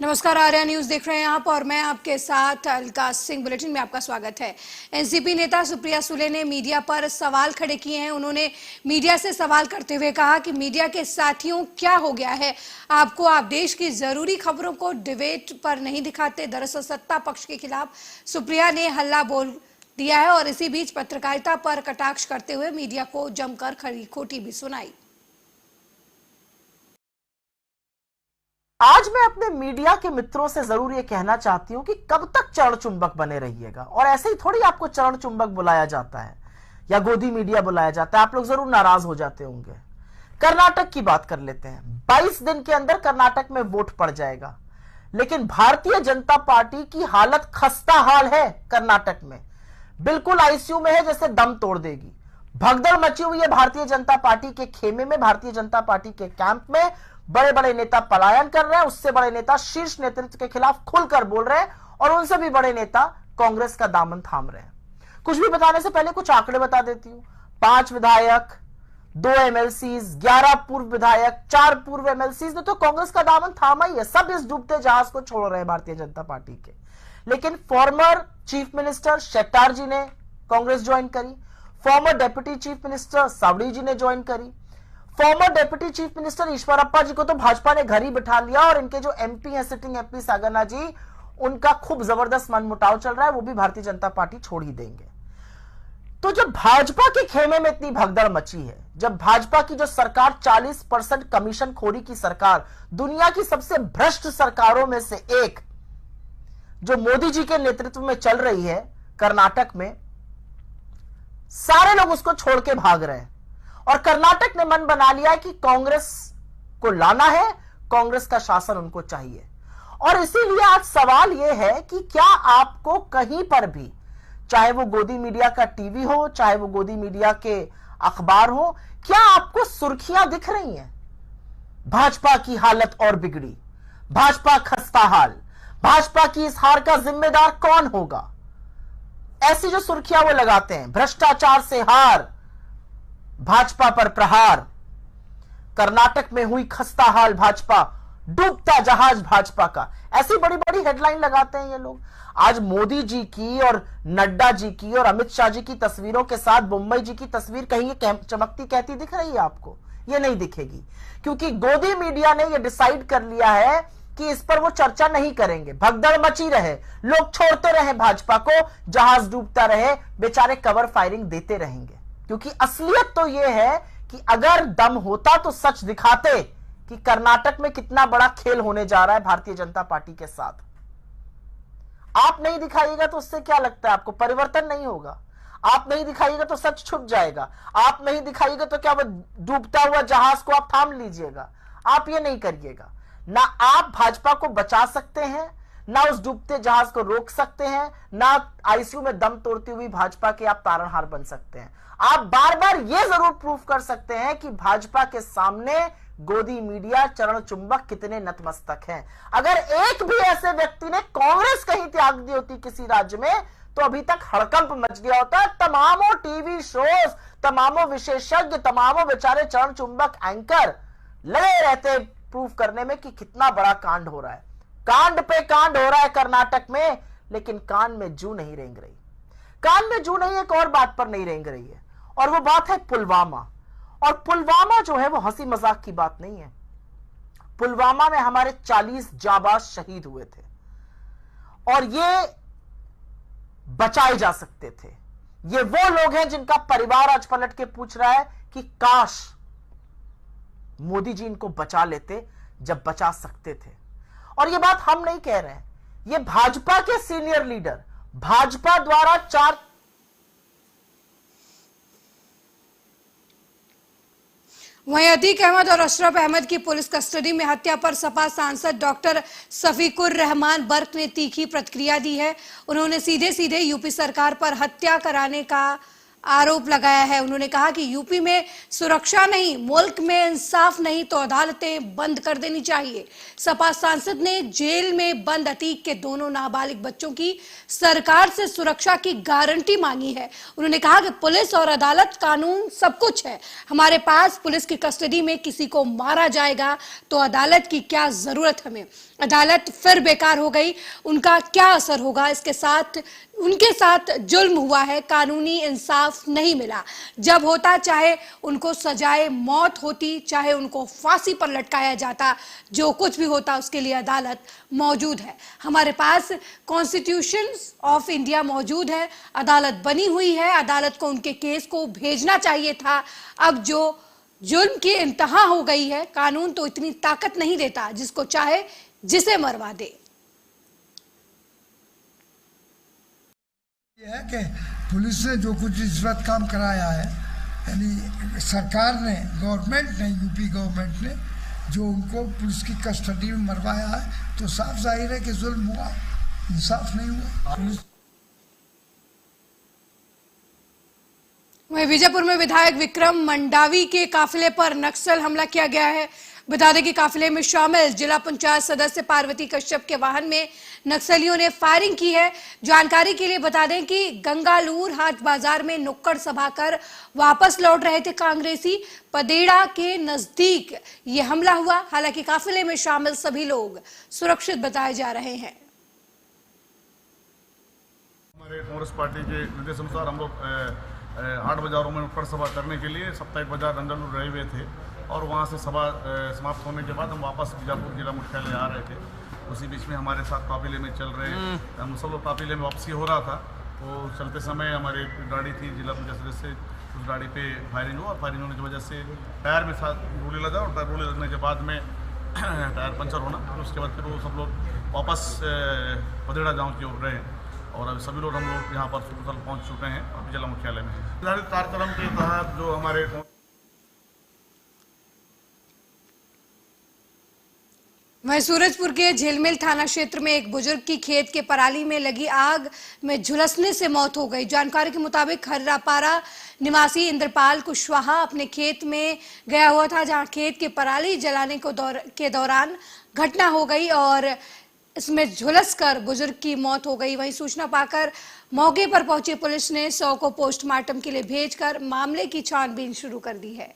नमस्कार, आर्या न्यूज देख रहे हैं आप और मैं आपके साथ अलका सिंह। बुलेटिन में आपका स्वागत है। एनसीपी नेता सुप्रिया सुले ने मीडिया पर सवाल खड़े किए हैं। उन्होंने मीडिया से सवाल करते हुए कहा कि मीडिया के साथियों क्या हो गया है आपको, आप देश की जरूरी खबरों को डिबेट पर नहीं दिखाते। दरअसल सत्ता पक्ष के खिलाफ सुप्रिया ने हल्ला बोल दिया है और इसी बीच पत्रकारिता पर कटाक्ष करते हुए मीडिया को जमकर खरी खोटी भी सुनाई। आज मैं अपने मीडिया के मित्रों से जरूर ये कहना चाहती हूं कि कब तक चरण चुंबक बने रहिएगा। और ऐसे ही थोड़ी आपको चरण चुंबक बुलाया जाता है या गोदी मीडिया बुलाया जाता है। आप लोग जरूर नाराज हो जाते होंगे। कर्नाटक की बात कर लेते हैं। 22 दिन के अंदर कर्नाटक में वोट पड़ जाएगा, लेकिन भारतीय जनता पार्टी की हालत खस्ता हाल है। कर्नाटक में बिल्कुल आईसीयू में है, जैसे दम तोड़ देगी। भगदड़ मची हुई है भारतीय जनता पार्टी के खेमे में, भारतीय जनता पार्टी के कैंप में। बड़े बड़े नेता पलायन कर रहे हैं, उससे बड़े नेता शीर्ष नेतृत्व के खिलाफ खुलकर बोल रहे हैं और उनसे भी बड़े नेता कांग्रेस का दामन थाम रहे हैं। कुछ भी बताने से पहले कुछ आंकड़े बता देती हूं। 5 विधायक, 2 एमएलसीज, 11 पूर्व विधायक, 4 पूर्व एमएलसीज ने तो कांग्रेस का दामन थामा ही है। सब इस डूबते जहाज को छोड़ रहे हैं भारतीय जनता पार्टी के। लेकिन former chief minister Shettar ji ने कांग्रेस ज्वाइन करी, former deputy chief minister Savadi ji ने ज्वाइन करी, former deputy chief minister Eshwarappa ji को तो भाजपा ने घर ही बिठा लिया और इनके जो एमपी हैं, सिटिंग एमपी सागना जी, उनका खूब जबरदस्त मनमुटाव चल रहा है, वो भी भारतीय जनता पार्टी छोड़ ही देंगे। तो जब भाजपा के खेमे में इतनी भगदड़ मची है, जब भाजपा की जो सरकार 40% कमीशन खोरी की सरकार, दुनिया की सबसे भ्रष्ट सरकारों में से एक जो मोदी जी के नेतृत्व में चल रही है कर्नाटक में, सारे लोग उसको छोड़ के भाग रहे हैं। और कर्नाटक ने मन बना लिया है कि कांग्रेस को लाना है, कांग्रेस का शासन उनको चाहिए। और इसीलिए आज सवाल यह है कि क्या आपको कहीं पर भी, चाहे वो गोदी मीडिया का टीवी हो, चाहे वो गोदी मीडिया के अखबार हो, क्या आपको सुर्खियां दिख रही हैं? भाजपा की हालत और बिगड़ी, भाजपा खस्ता हाल, भाजपा की इस हार का जिम्मेदार कौन होगा, ऐसी जो सुर्खियां वो लगाते हैं। भ्रष्टाचार से हार, भाजपा पर प्रहार, कर्नाटक में हुई खस्ता हाल भाजपा, डूबता जहाज भाजपा का, ऐसी बड़ी बड़ी हेडलाइन लगाते हैं ये लोग। आज मोदी जी की और नड्डा जी की और अमित शाह जी की तस्वीरों के साथ मुंबई जी की तस्वीर कहीं ये चमकती कहती दिख रही है आपको? ये नहीं दिखेगी, क्योंकि गोदी मीडिया ने ये डिसाइड कर लिया है कि इस पर वो चर्चा नहीं करेंगे। भगदड़ मची रहे, लोग छोड़ते रहे भाजपा को, जहाज डूबता रहे, बेचारे कवर फायरिंग देते रहेंगे। क्योंकि असलियत तो यह है कि अगर दम होता तो सच दिखाते कि कर्नाटक में कितना बड़ा खेल होने जा रहा है भारतीय जनता पार्टी के साथ। आप नहीं दिखाइएगा तो उससे क्या लगता है आपको? परिवर्तन नहीं होगा। आप नहीं दिखाइएगा तो सच छुप जाएगा। आप नहीं दिखाइएगा तो क्या वो डूबता हुआ जहाज को आप थाम लीजिएगा? आप ये नहीं करिएगा। ना आप भाजपा को बचा सकते हैं, ना उस डूबते जहाज को रोक सकते हैं, ना आईसीयू में दम तोड़ती हुई भाजपा के आप तारणहार बन सकते हैं। आप बार बार यह जरूर प्रूव कर सकते हैं कि भाजपा के सामने गोदी मीडिया, चरण चुंबक कितने नतमस्तक हैं। अगर एक भी ऐसे व्यक्ति ने कांग्रेस कहीं त्याग दी होती किसी राज्य में, तो अभी तक हड़कंप मच गया होता। तमामों टीवी शोज, तमामों विशेषज्ञ, तमामों बेचारे चरण चुंबक एंकर लगे रहते प्रूव करने में कि कितना बड़ा कांड हो रहा है। कांड पे कांड हो रहा है कर्नाटक में, लेकिन कान में जू नहीं रेंग रही। कान में जू नहीं, एक और बात पर नहीं रेंग रही है, और वो बात है पुलवामा। और पुलवामा जो है वो हंसी मजाक की बात नहीं है। पुलवामा में हमारे 40 जाबाज शहीद हुए थे और ये बचाए जा सकते थे। ये वो लोग हैं जिनका परिवार आज पलट के पूछ रहा है कि काश मोदी जी इनको बचा लेते जब बचा सकते थे। और ये बात हम नहीं कह रहे हैं, ये भाजपा के सीनियर लीडर, भाजपा द्वारा 4 वहीं अतीक अहमद और अशरफ अहमद की पुलिस कस्टडी में हत्या पर सपा सांसद डॉक्टर शफीकुर रहमान बर्क ने तीखी प्रतिक्रिया दी है। उन्होंने सीधे सीधे यूपी सरकार पर हत्या कराने का आरोप लगाया है। उन्होंने कहा कि यूपी में सुरक्षा नहीं, मुल्क में इंसाफ नहीं तो अदालतें बंद कर देनी चाहिए। सपा सांसद ने जेल में बंद अतीक के दोनों नाबालिग बच्चों की सरकार से सुरक्षा की गारंटी मांगी है। उन्होंने कहा कि पुलिस और अदालत, कानून सब कुछ है हमारे पास। पुलिस की कस्टडी में किसी को मारा जाएगा तो अदालत की क्या जरूरत हमें। अदालत फिर बेकार हो गई, उनका क्या असर होगा। इसके साथ उनके साथ जुल्म हुआ है, कानूनी इंसाफ नहीं मिला। जब होता चाहे उनको सजाए मौत होती, चाहे उनको फांसी पर लटकाया जाता, जो कुछ भी होता उसके लिए अदालत मौजूद है। हमारे पास कॉन्स्टिट्यूशन ऑफ इंडिया मौजूद है, अदालत बनी हुई है। अदालत को उनके केस को भेजना चाहिए था। अब जो जुल्म की इंतहा हो गई है, कानून तो इतनी ताकत नहीं देता जिसको चाहे जिसे मरवा दे। ये है कि पुलिस ने जो कुछ रिश्वत काम कराया है, यानी सरकार ने, गवर्नमेंट ने, यूपी गवर्नमेंट ने जो उनको पुलिस की कस्टडी में मरवाया है, तो साफ जाहिर है कि जुल्म हुआ, इंसाफ नहीं हुआ। वहीं बीजापुर में विधायक विक्रम मंडावी के काफिले पर नक्सल हमला किया गया है। बता दें कि काफिले में शामिल जिला पंचायत सदस्य पार्वती कश्यप के वाहन में नक्सलियों ने फायरिंग की है। जानकारी के लिए बता दें कि गंगालूर हाट बाजार में नुक्कड़ सभा कर वापस लौट रहे थे कांग्रेसी। पदेड़ा के नजदीक ये हमला हुआ। हालांकि काफिले में शामिल सभी लोग सुरक्षित बताए जा रहे हैं। हमारे कांग्रेस पार्टी के निर्देश अनुसार हम लोग हाट बाजारों में नुक्कड़ सभा करने के लिए साप्ताहिक बाजार गंगालूर रहे हुए थे और वहाँ से सभा समाप्त होने के बाद हम वापस बीजापुर जिला मुख्यालय आ रहे थे। उसी बीच में हमारे साथ काफिले में चल रहे हम सब लोग काफिले में वापसी हो रहा था, तो चलते समय हमारी गाड़ी थी जिला पंचायत सदस्य, उस गाड़ी पे फायरिंग हुआ। फायरिंग होने की वजह से टायर में साथ गोली लगा और गोली लगने के बाद में टायर पंचर होना, तो उसके बाद फिर वो सब लोग वापस पदेड़ा गाँव की ओर रहे और अभी सभी लोग हम लोग यहाँ पर सुकुशल पहुँच चुके हैं अभी जिला मुख्यालय में। निर्धारित कार्यक्रम के तहत जो हमारे वहीं सूरजपुर के झिलमिल थाना क्षेत्र में एक बुजुर्ग की खेत के पराली में लगी आग में झुलसने से मौत हो गई। जानकारी के मुताबिक खर्रापारा निवासी इंद्रपाल कुशवाहा अपने खेत में गया हुआ था, जहां खेत के पराली जलाने के दौरान घटना हो गई और इसमें झुलसकर बुजुर्ग की मौत हो गई। वहीं सूचना पाकर मौके पर पहुंची पुलिस ने शव को पोस्टमार्टम के लिए भेजकर मामले की छानबीन शुरू कर दी है।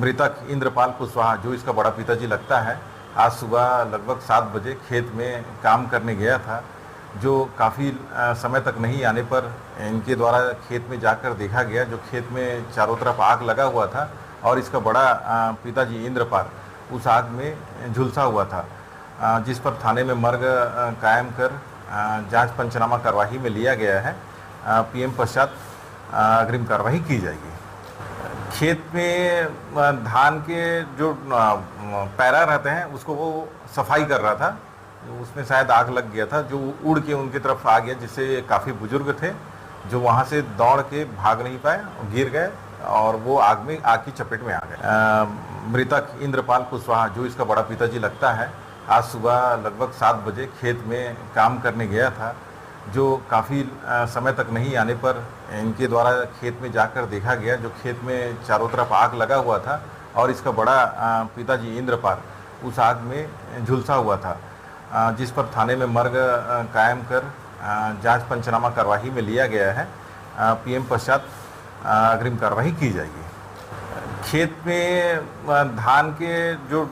मृतक इंद्रपाल कुशवाहा, जो इसका बड़ा पिताजी लगता है, आज सुबह लगभग 7 बजे खेत में काम करने गया था, जो काफ़ी समय तक नहीं आने पर इनके द्वारा खेत में जाकर देखा गया, जो खेत में चारों तरफ आग लगा हुआ था और इसका बड़ा पिताजी इंद्रपाल उस आग में झुलसा हुआ था, जिस पर थाने में मर्ग कायम कर जांच पंचनामा कार्रवाई में लिया गया है। पीएम पश्चात अग्रिम कार्रवाई की जाएगी। खेत में धान के जो पैरा रहते हैं उसको वो सफाई कर रहा था, उसमें शायद आग लग गया था, जो उड़ के उनकी तरफ आ गया, जिससे काफ़ी बुजुर्ग थे जो वहाँ से दौड़ के भाग नहीं पाए और गिर गए और वो आग की चपेट में आ गए। मृतक इंद्रपाल कुशवाहा, जो इसका बड़ा पिताजी लगता है, आज सुबह लगभग 7 बजे खेत में काम करने गया था, जो काफ़ी समय तक नहीं आने पर इनके द्वारा खेत में जाकर देखा गया, जो खेत में चारों तरफ आग लगा हुआ था और इसका बड़ा पिताजी इंद्रपाल उस आग में झुलसा हुआ था, जिस पर थाने में मर्ग कायम कर जांच पंचनामा कार्रवाई में लिया गया है। पीएम पश्चात अग्रिम कार्रवाई की जाएगी। खेत में धान के जो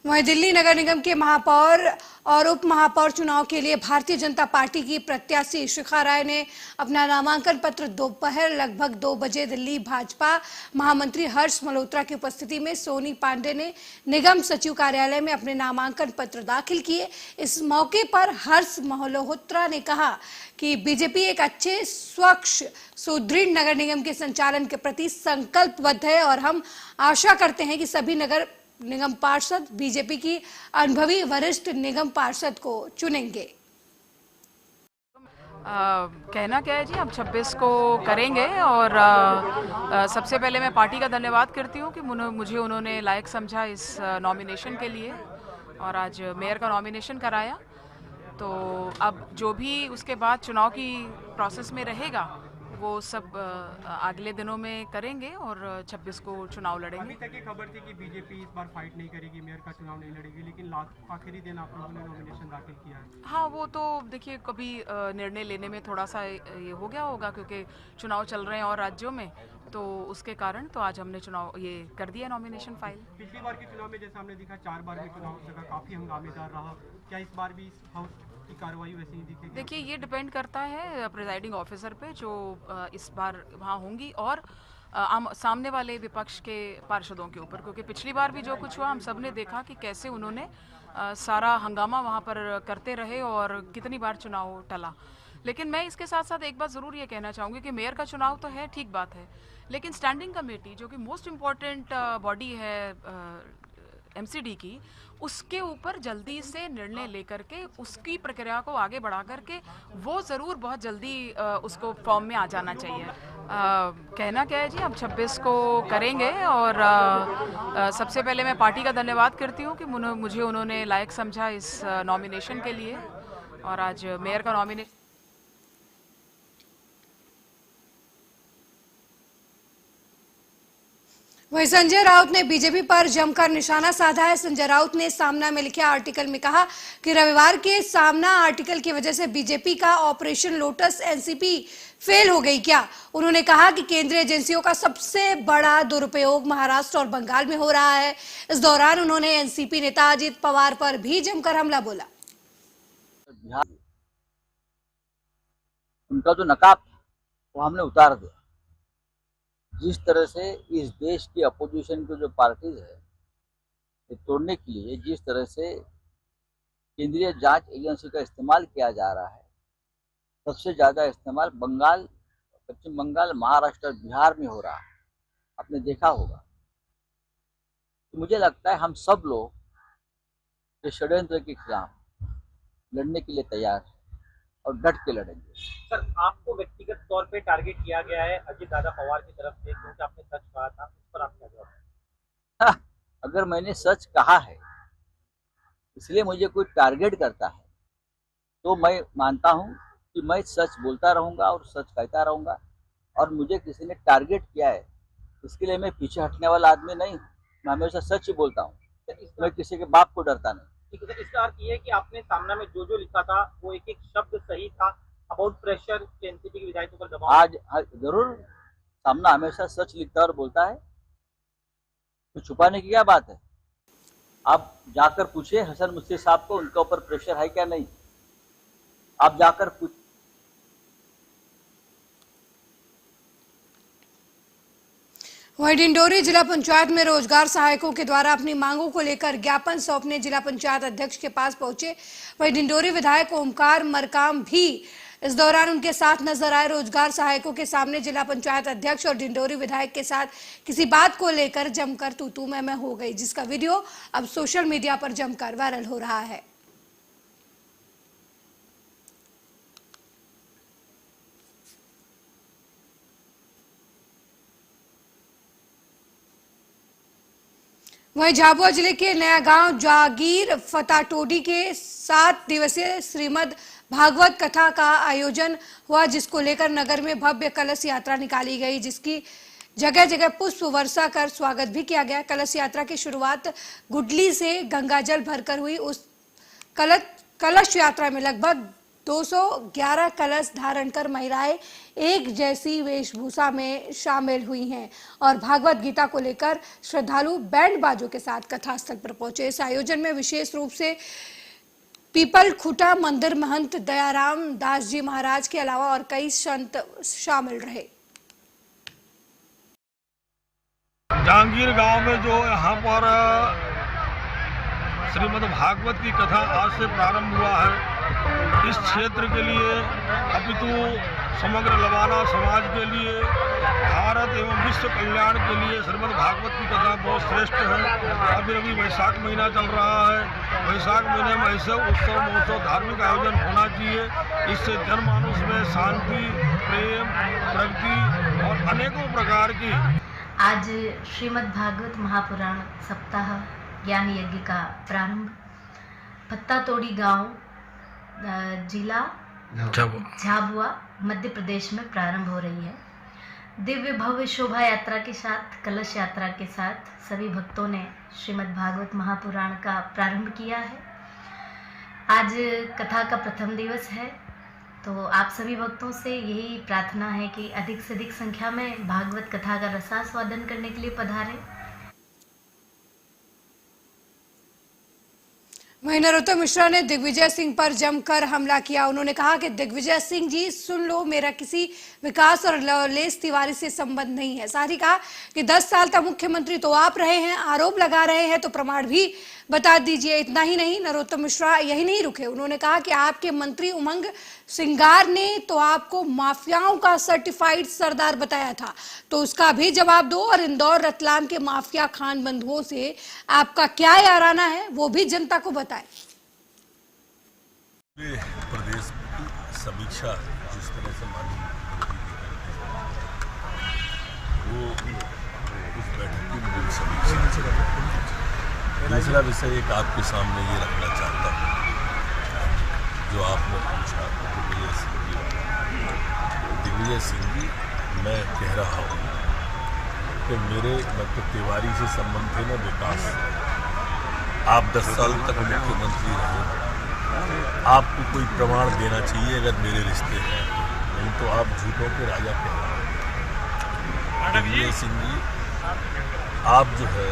वहीं दिल्ली नगर निगम के महापौर और उप महापौर चुनाव के लिए भारतीय जनता पार्टी की प्रत्याशी शिखा राय ने अपना नामांकन पत्र दोपहर लगभग 2 बजे दिल्ली भाजपा महामंत्री हर्ष मल्होत्रा की उपस्थिति में सोनी पांडे ने निगम सचिव कार्यालय में अपने नामांकन पत्र दाखिल किए। इस मौके पर हर्ष मल्होत्रा ने कहा कि बीजेपी एक अच्छे, स्वच्छ, सुदृढ़ नगर निगम के संचालन के प्रति संकल्पबद्ध है और हम आशा करते हैं कि सभी नगर निगम पार्षद बीजेपी की अनुभवी वरिष्ठ निगम पार्षद को चुनेंगे। कहना क्या है जी, हम 26 को करेंगे और सबसे पहले मैं पार्टी का धन्यवाद करती हूँ कि मुझे उन्होंने लायक समझा इस नॉमिनेशन के लिए। और आज मेयर का नॉमिनेशन कराया। तो अब जो भी उसके बाद चुनाव की प्रोसेस में रहेगा वो सब अगले दिनों में करेंगे और 26 को चुनाव लड़ेंगे। अभी तक ये खबर थी कि बीजेपी इस बार फाइट नहीं करेगी, मेयर का चुनाव नहीं लड़ेगी, लेकिन आखिरी दिन आप लोगों ने नॉमिनेशन दाखिल किया है। हाँ, वो तो देखिए कभी निर्णय लेने में थोड़ा सा ये हो गया होगा क्योंकि चुनाव चल रहे हैं और राज्यों में, तो उसके कारण तो आज हमने चुनाव ये कर दिया नॉमिनेशन फाइल। पिछली बार के चुनाव में जैसा हमने देखा 4 बार में चुनाव जगह काफ़ी हंगामेदार रहा, क्या इस बार भी इस हाउस की कार्रवाई वैसे ही दिखेगी? देखिए ये डिपेंड करता है प्रिजाइडिंग ऑफिसर पे जो इस बार वहाँ होंगी और सामने वाले विपक्ष के पार्षदों के ऊपर, क्योंकि पिछली बार भी जो कुछ हुआ हम सब ने देखा कि कैसे उन्होंने सारा हंगामा वहाँ पर करते रहे और कितनी बार चुनाव टला। लेकिन मैं इसके साथ साथ एक बात ज़रूर ये कहना चाहूँगी कि मेयर का चुनाव तो है, ठीक बात है, लेकिन स्टैंडिंग कमेटी जो कि मोस्ट इम्पॉर्टेंट बॉडी है एमसीडी की, उसके ऊपर जल्दी से निर्णय लेकर के उसकी प्रक्रिया को आगे बढ़ा करके वो ज़रूर बहुत जल्दी उसको फॉर्म में आ जाना चाहिए। कहना क्या है जी, अब 26 को करेंगे और सबसे पहले मैं पार्टी का धन्यवाद करती हूँ कि मुझे उन्होंने लायक समझा इस नॉमिनेशन के लिए और आज मेयर का नॉमिनेशन। वहीं संजय राउत ने बीजेपी पर जमकर निशाना साधा है। संजय राउत ने सामना में लिखे आर्टिकल में कहा कि रविवार के सामना आर्टिकल की वजह से बीजेपी का ऑपरेशन लोटस एनसीपी फेल हो गई क्या? उन्होंने कहा कि केंद्रीय एजेंसियों का सबसे बड़ा दुरुपयोग महाराष्ट्र और बंगाल में हो रहा है। इस दौरान उन्होंने एनसीपी नेता अजित पवार पर भी जमकर हमला बोला। उनका जो नकाब था वो हमने उतार दिया। जिस तरह से इस देश की अपोजिशन की जो पार्टीज है ये तोड़ने के लिए जिस तरह से केंद्रीय जांच एजेंसी का इस्तेमाल किया जा रहा है, सबसे ज़्यादा इस्तेमाल बंगाल, पश्चिम बंगाल, महाराष्ट्र, बिहार में हो रहा है, आपने देखा होगा। तो मुझे लगता है हम सब लोग इस षड्यंत्र के खिलाफ लड़ने के लिए तैयार हैं और डट के लड़ेंगे। सर, आपको व्यक्तिगत तौर पे टारगेट किया गया है अजित दादा पवार की तरफ से क्योंकि आपने सच कहा था, उस पर आप क्या जवाब दें? अगर मैंने सच कहा है इसलिए मुझे कोई टारगेट करता है तो मैं मानता हूं कि मैं सच बोलता रहूंगा और सच कहता रहूंगा, और मुझे किसी ने टारगेट किया है इसके लिए मैं पीछे हटने वाला आदमी नहीं हूँ। मैं हमेशा सच ही बोलता हूँ, मैं किसी के बाप को डरता नहीं। ठीक है सर, इसका अर्थ ये है कि आपने सामना में जो लिखा था वो एक एक शब्द सही था अबाउट प्रेशर एनसीपी के विधायकों पर दबाव। आज जरूर सामना हमेशा सच लिखता और बोलता है, तो छुपाने की क्या बात है? आप जाकर पूछिए हसन मुश्ती साहब को, उनके ऊपर प्रेशर है क्या नहीं, आप जाकर पूछ। वहीं डिंडोरी जिला पंचायत में रोजगार सहायकों के द्वारा अपनी मांगों को लेकर ज्ञापन सौंपने जिला पंचायत अध्यक्ष के पास पहुंचे। वहीं डिंडोरी विधायक ओमकार मरकाम भी इस दौरान उनके साथ नजर आए। रोजगार सहायकों के सामने जिला पंचायत अध्यक्ष और डिंडोरी विधायक के साथ किसी बात को लेकर जमकर तू मैं हो गई, जिसका वीडियो अब सोशल मीडिया पर जमकर वायरल हो रहा है। वहीं झाबुआ जिले के नया गांव जागीर फताटोडी के 7 दिवसीय श्रीमद् भागवत कथा का आयोजन हुआ, जिसको लेकर नगर में भव्य कलश यात्रा निकाली गई, जिसकी जगह जगह पुष्प वर्षा कर स्वागत भी किया गया। कलश यात्रा की शुरुआत गुडली से गंगाजल भरकर हुई। उस कलश यात्रा में लगभग 211 कलश धारण कर महिलाएं एक जैसी वेशभूषा में शामिल हुई हैं और भागवत गीता को लेकर श्रद्धालु बैंड बाजों के साथ कथा स्थल पर पहुंचे। इस आयोजन में विशेष रूप से पीपल खुटा मंदिर महंत दयाराम दास जी महाराज के अलावा और कई संत शामिल रहे। जांगीर गांव में जो यहाँ पर श्रीमद् भागवत की कथा आज से प्रारंभ हुआ है, इस क्षेत्र के लिए अपितु समग्र लवाना समाज के लिए, भारत एवं विश्व कल्याण के लिए श्रीमद् भागवत की कथा बहुत श्रेष्ठ है। अभी वैशाख महीना चल रहा है, वैशाख महीने में ऐसे उत्सव महोत्सव धार्मिक आयोजन होना चाहिए। इससे जनमानस में शांति, प्रेम, प्रगति और अनेकों प्रकार की। आज श्रीमद् भागवत महापुराण सप्ताह ज्ञान यज्ञ का प्रारंभ पत्तातोड़ी गांव, जिला झाबुआ, मध्य प्रदेश में प्रारंभ हो रही है। दिव्य भव्य शोभा यात्रा के साथ, कलश यात्रा के साथ सभी भक्तों ने श्रीमद् भागवत महापुराण का प्रारंभ किया है। आज कथा का प्रथम दिवस है, तो आप सभी भक्तों से यही प्रार्थना है कि अधिक से अधिक संख्या में भागवत कथा का रसास्वादन करने के लिए पधारें। वहीं नरोत्तम मिश्रा ने दिग्विजय सिंह पर जमकर हमला किया। उन्होंने कहा कि दिग्विजय सिंह जी सुन लो, मेरा किसी विकास और लवलेश तिवारी से संबंध नहीं है। साथ ही कहा कि 10 साल तक मुख्यमंत्री तो आप रहे हैं, आरोप लगा रहे हैं तो प्रमाण भी बता दीजिए। इतना ही नहीं, नरोत्तम मिश्रा यही नहीं रुके। उन्होंने कहा कि आपके मंत्री उमंग सिंगार ने तो आपको माफियाओं का सर्टिफाइड सरदार बताया था, तो उसका भी जवाब दो। और इंदौर रतलाम के माफिया खान बंधुओं से आपका क्या याराना है, वो भी जनता को बताएं। प्रदेश की समीक्षा जिस तरह से माननीय वो उस बैठक की मूल समीक्षा। दूसरा विषय एक आपके सामने ये रखना चाहता हूँ, जो आपने पूछा दिग्विजय सिंह जी, मैं कह रहा हूँ कि मेरे मतलब तिवारी से संबंध थे न विकास। आप 10 साल तक मुख्यमंत्री रहे, आपको कोई प्रमाण देना चाहिए अगर मेरे रिश्ते हैं, नहीं तो आप झूठों के राजा कह रहे हैं। दिग्विजय सिंह जी, आप जो है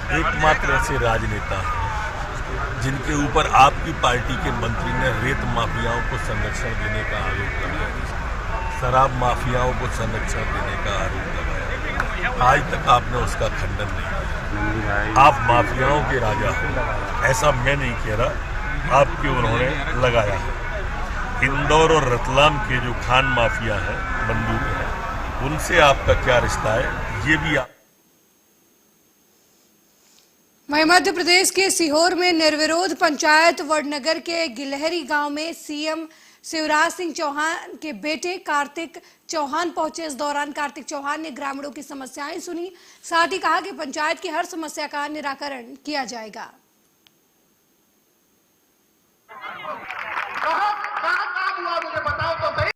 एकमात्र ऐसे राजनेता हैं जिनके ऊपर आपकी पार्टी के मंत्री ने रेत माफियाओं को संरक्षण देने का आरोप लगाया, शराब माफियाओं को संरक्षण देने का आरोप लगाया। आज तक आपने उसका खंडन नहीं किया। आप माफियाओं के राजा हो, ऐसा मैं नहीं कह रहा, आपके उन्होंने लगाया है। इंदौर और रतलाम के जो खान माफिया हैं, बंदूक हैं, उनसे आपका क्या रिश्ता है, ये भी आप। वहीं मध्य प्रदेश के सीहोर में निर्विरोध पंचायत वडनगर के गिलहरी गांव में सीएम शिवराज सिंह चौहान के बेटे कार्तिक चौहान पहुंचे। इस दौरान कार्तिक चौहान ने ग्रामीणों की समस्याएं सुनी, साथ ही कहा कि पंचायत की हर समस्या का निराकरण किया जाएगा। मुझे बताओ तो सही।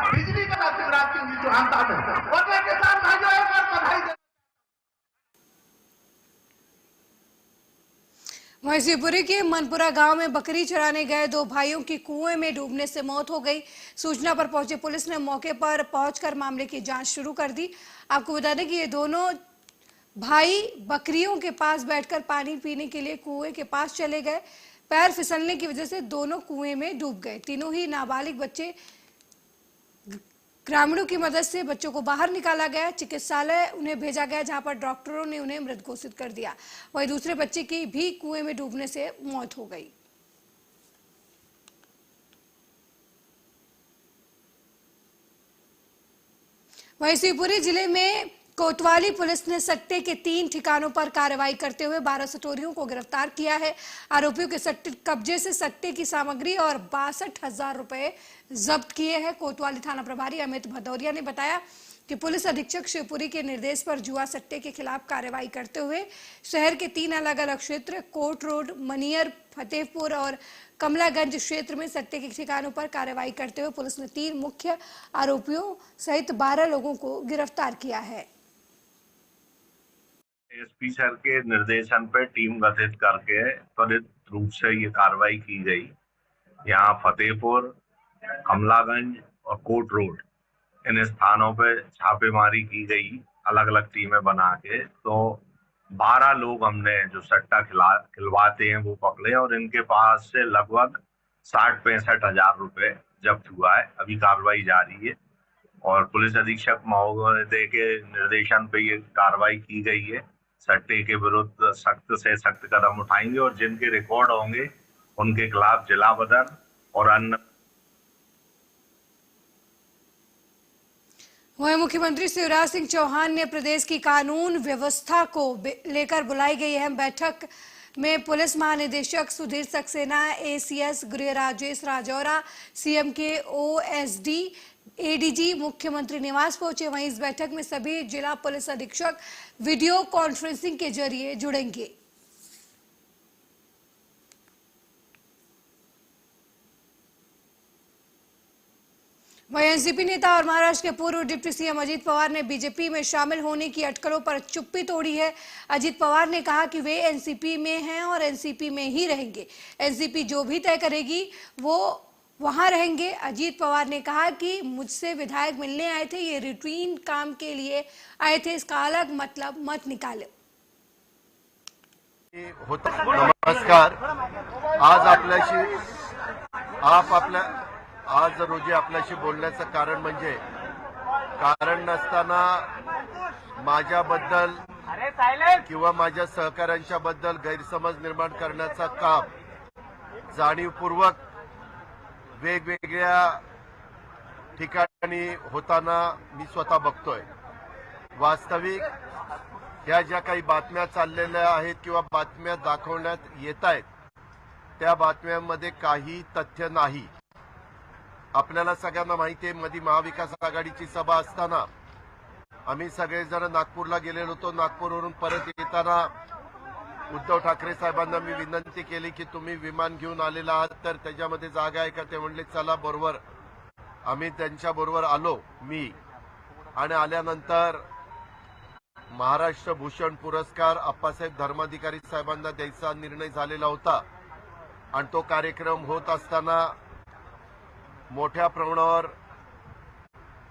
बिजली का शिवराज सिंह चौहान साहब के साथ बधाई। वहीं शिवपुरी के मनपुरा गांव में बकरी चराने गए 2 भाइयों की कुएं में डूबने से मौत हो गई। सूचना पर पहुंची पुलिस ने मौके पर पहुंचकर मामले की जांच शुरू कर दी। आपको बता दें कि ये दोनों भाई बकरियों के पास बैठकर पानी पीने के लिए कुएं के पास चले गए। पैर फिसलने की वजह से दोनों कुएं में डूब गए। तीनों ही नाबालिग बच्चे। ग्रामीणों की मदद से बच्चों को बाहर निकाला गया, चिकित्सालय उन्हें भेजा गया, जहां पर डॉक्टरों ने उन्हें मृत घोषित कर दिया। वहीं दूसरे बच्चे की भी कुएं में डूबने से मौत हो गई। वहीं शिवपुरी जिले में कोतवाली पुलिस ने सट्टे के 3 ठिकानों पर कार्रवाई करते हुए 12 सटोरियों को गिरफ्तार किया है। आरोपियों के कब्जे से सट्टे की सामग्री और 62,000 रुपए जब्त किए हैं। कोतवाली थाना प्रभारी अमित भदौरिया ने बताया कि पुलिस अधीक्षक शिवपुरी के निर्देश पर जुआ सट्टे के खिलाफ कार्रवाई करते हुए शहर के 3 अलग-अलग क्षेत्र कोर्ट रोड, मनियर, फतेहपुर और कमलागंज क्षेत्र में सट्टे के ठिकानों पर कार्रवाई करते हुए पुलिस ने 3 मुख्य आरोपियों सहित 12 लोगों को गिरफ्तार किया है। एसपी सर के निर्देशन पर टीम गठित करके त्वरित रूप से ये कार्रवाई की गई। यहाँ फतेहपुर, कमलागंज और कोर्ट रोड, इन स्थानों पर छापेमारी की गई अलग अलग टीमें बना के। तो 12 लोग हमने जो सट्टा खिलवाते हैं वो पकड़े और इनके पास से लगभग 60-65 हजार रुपए जब्त हुआ है। अभी कार्रवाई जारी है और पुलिस अधीक्षक महोदय के निर्देशन पे ये कार्रवाई की गई है। सट्टे के विरुद्ध सख्त से सख्त कदम उठाएंगे और जिनके रिकॉर्ड होंगे उनके खिलाफ जिला बदर और अन्य। वहीं मुख्यमंत्री शिवराज सिंह चौहान ने प्रदेश की कानून व्यवस्था को लेकर बुलाई गई अहम बैठक में पुलिस महानिदेशक सुधीर सक्सेना, एसीएस गृह राजेश राजौरा, सीएम के ओएसडी, एडीजी मुख्यमंत्री निवास पहुंचे। वहीं इस बैठक में सभी जिला पुलिस अधीक्षक वीडियो कॉन्फ्रेंसिंग के जरिए जुड़ेंगे। वहीं एनसीपी नेता और महाराष्ट्र के पूर्व डिप्टी सीएम अजीत पवार ने बीजेपी में शामिल होने की अटकलों पर चुप्पी तोड़ी है। अजीत पवार ने कहा कि वे एनसीपी में हैं और एनसीपी में ही रहेंगे। एनसीपी जो भी तय करेगी वो वहां रहेंगे। अजीत पवार ने कहा कि मुझसे विधायक मिलने आए थे, ये रूटीन काम के लिए आए थे, इसका अलग मतलब मत निकाले। नमस्कार। आज रोजी आपल्याशी बोलण्याचं कारण म्हणजे कारण नसताना माझ्याबद्दल किंवा माझ्या सहकाऱ्यांच्या बद्दल गैरसमज निर्माण करण्याचा काम जाणीवपूर्वक वेगवेगळ्या ठिकाणी होताना मी स्वतः बघतोय। वास्तविक ह्या ज्या काही बातम्या चाललेल्या आहेत किंवा बातम्या दाखवण्यात येत आहेत त्या बातम्यांमध्ये काही तथ्य नाही। आपल्याला सगळ्यांना माहिती आहे, मध्ये महाविकास आघाडीची सभा असताना आम्ही सगळेजण नागपूरला गेलेलो होतो। नागपूरवरून परत येताना उद्धव ठाकरे साहेबांना मी विनंती केली की तुम्ही विमान घेऊन आलेला आहात तर त्याच्यामध्ये जागा आहे का? ते म्हणले चला बरोबर। आम्ही त्यांच्या बरोबर आलो मी, आणि आल्यानंतर महाराष्ट्र भूषण पुरस्कार अप्पासाहेब धर्माधिकारी साहेबांना द्यायचा निर्णय झालेला होता, आणि तो कार्यक्रम होत असताना मोठ्या प्रमाणावर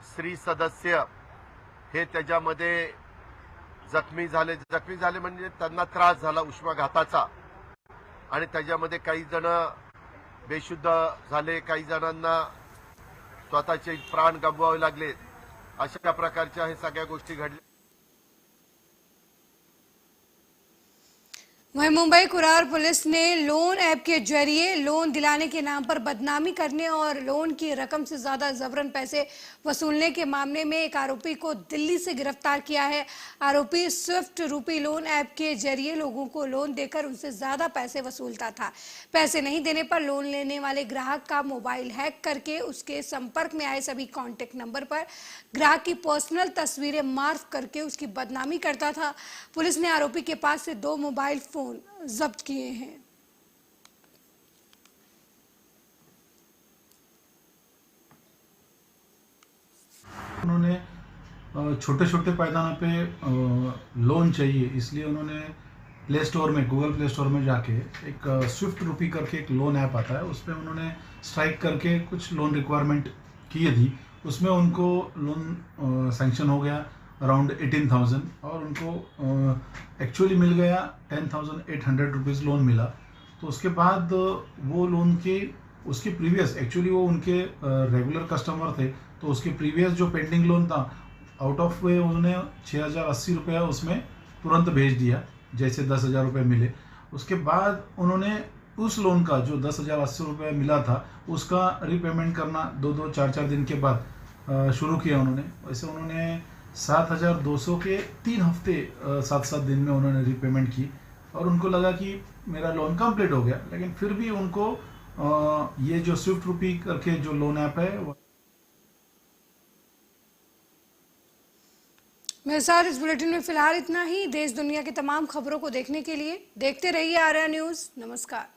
स्त्री सदस्य हे त्याच्यामध्ये जखमी झाले म्हणजे त्यांना त्रास झाला उष्माघाताचा, आणि त्याच्यामध्ये काही जण बेशुद्ध झाले, काही जणांना स्वतःचे प्राण गमवावे लागले। अशा प्रकारच्या हे सगळ्या गोष्टी घडल्या। वहीं मुंबई कुरार पुलिस ने लोन ऐप के जरिए लोन दिलाने के नाम पर बदनामी करने और लोन की रकम से ज्यादा जबरन पैसे वसूलने के मामले में एक आरोपी को दिल्ली से गिरफ्तार किया है। आरोपी स्विफ्ट रूपी लोन ऐप के जरिए लोगों को लोन देकर उनसे ज्यादा पैसे वसूलता था। पैसे नहीं देने पर लोन लेने वाले ग्राहक का मोबाइल हैक करके उसके संपर्क में आए सभी कॉन्टेक्ट नंबर पर ग्राहक की पर्सनल तस्वीरें मार्फ करके उसकी बदनामी करता था। पुलिस ने आरोपी के पास से 2 मोबाइल फोन जब्त किए हैं। उन्होंने छोटे छोटे पैमाने पे लोन चाहिए, इसलिए उन्होंने प्ले स्टोर में, गूगल प्ले स्टोर में जाके एक स्विफ्ट रूपी करके एक लोन ऐप आता है, उस पर उन्होंने स्ट्राइक करके कुछ लोन रिक्वायरमेंट किए थी। उसमें उनको लोन सैंक्शन हो गया अराउंड 18,000 और उनको एक्चुअली मिल गया 10,800 रुपीज़ लोन मिला। तो उसके बाद वो लोन के उसके प्रीवियस, एक्चुअली वो उनके रेगुलर कस्टमर थे, तो उसके प्रीवियस जो पेंडिंग लोन था आउट ऑफ वे उन्होंने 6,080 रुपया उसमें तुरंत भेज दिया, जैसे 10,000 रुपये मिले। उसके बाद उन्होंने उस लोन का जो 10,080 रुपये मिला था उसका रीपेमेंट करना 2-2, 4-4 दिन के बाद शुरू किया उन्होंने। वैसे उन्होंने 7,200 के 3 हफ्ते 7-7 दिन में उन्होंने रीपेमेंट की और उनको लगा कि मेरा लोन कंप्लीट हो गया, लेकिन फिर भी उनको ये जो स्विफ्ट रूपी करके जो लोन ऐप है मेरे साथ इस बुलेटिन में फिलहाल इतना ही। देश दुनिया की तमाम खबरों को देखने के लिए देखते रहिए आर्या न्यूज़। नमस्कार।